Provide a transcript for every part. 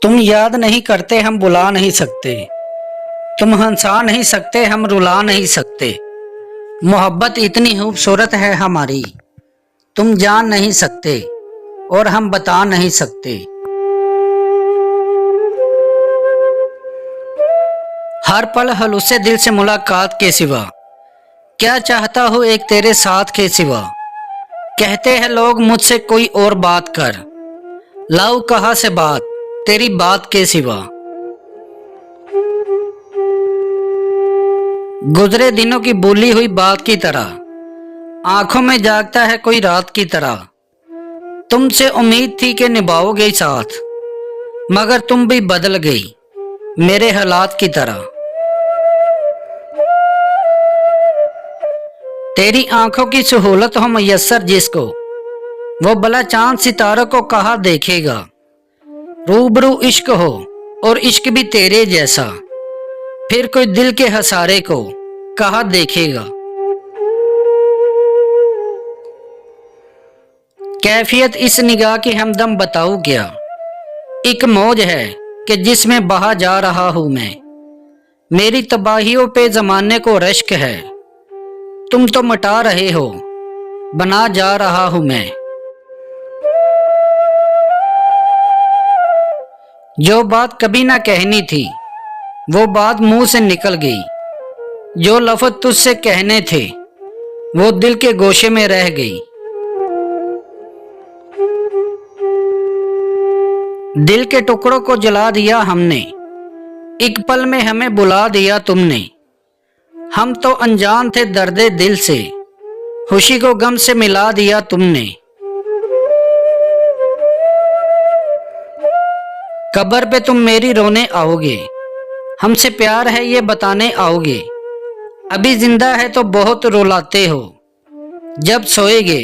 तुम याद नहीं करते हम बुला नहीं सकते। तुम हंसा नहीं सकते हम रुला नहीं सकते। मोहब्बत इतनी खूबसूरत है हमारी, तुम जान नहीं सकते और हम बता नहीं सकते। हर पल हलूसे दिल से मुलाकात के सिवा, क्या चाहता हूँ एक तेरे साथ के सिवा। कहते हैं लोग मुझसे कोई और बात कर, लाऊं कहाँ से बात तेरी बात के सिवा। गुजरे दिनों की भूली हुई बात की तरह आंखों में जागता है कोई रात की तरह। तुमसे उम्मीद थी कि निभाओगे साथ, मगर तुम भी बदल गई मेरे हालात की तरह। तेरी आंखों की सहूलत हो मयस्सर जिसको, वो भला चांद सितारों को कहा देखेगा। रूबरू इश्क हो और इश्क भी तेरे जैसा, फिर कोई दिल के हसारे को कहा देखेगा। कैफियत इस निगाह की हमदम बताऊं क्या, एक मौज है कि जिसमें बहा जा रहा हूं मैं। मेरी तबाहियों पे जमाने को रश्क है, तुम तो मिटा रहे हो बना जा रहा हूं मैं। जो बात कभी ना कहनी थी वो बात मुंह से निकल गई। जो लफ्ज़ तुझसे कहने थे वो दिल के गोशे में रह गई। दिल के टुकड़ों को जला दिया हमने, एक पल में हमें बुला दिया तुमने। हम तो अनजान थे दर्दे दिल से, खुशी को गम से मिला दिया तुमने। कब्र पे तुम मेरी रोने आओगे, हमसे प्यार है ये बताने आओगे। अभी जिंदा है तो बहुत रुलाते हो, जब सोएगे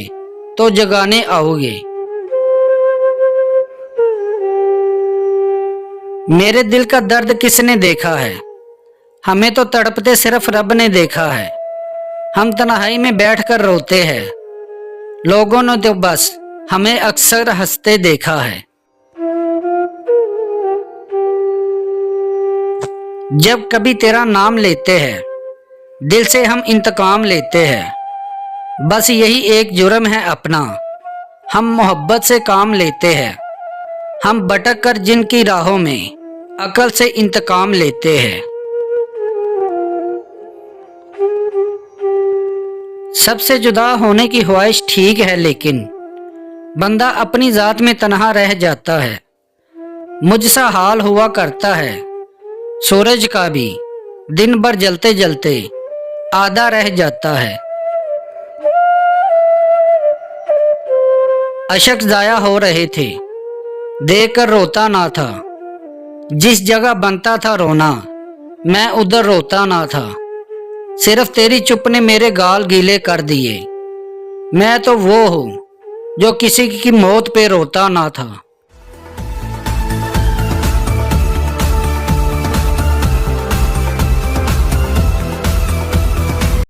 तो जगाने आओगे। मेरे दिल का दर्द किसने देखा है, हमें तो तड़पते सिर्फ रब ने देखा है। हम तन्हाई में बैठकर रोते हैं, लोगों ने तो बस हमें अक्सर हंसते देखा है। जब कभी तेरा नाम लेते हैं दिल से हम इंतकाम लेते हैं। बस यही एक जुर्म है अपना, हम मोहब्बत से काम लेते हैं। हम भटक कर जिनकी राहों में अकल से इंतकाम लेते हैं। सबसे जुदा होने की ख्वाहिश ठीक है, लेकिन बंदा अपनी जात में तन्हा रह जाता है। मुझसा हाल हुआ करता है सूरज का भी, दिन भर जलते जलते आधा रह जाता है। अशक जाया हो रहे थे देखकर रोता ना था, जिस जगह बनता था रोना मैं उधर रोता ना था। सिर्फ तेरी चुप ने मेरे गाल गीले कर दिए, मैं तो वो हूँ जो किसी की मौत पे रोता ना था।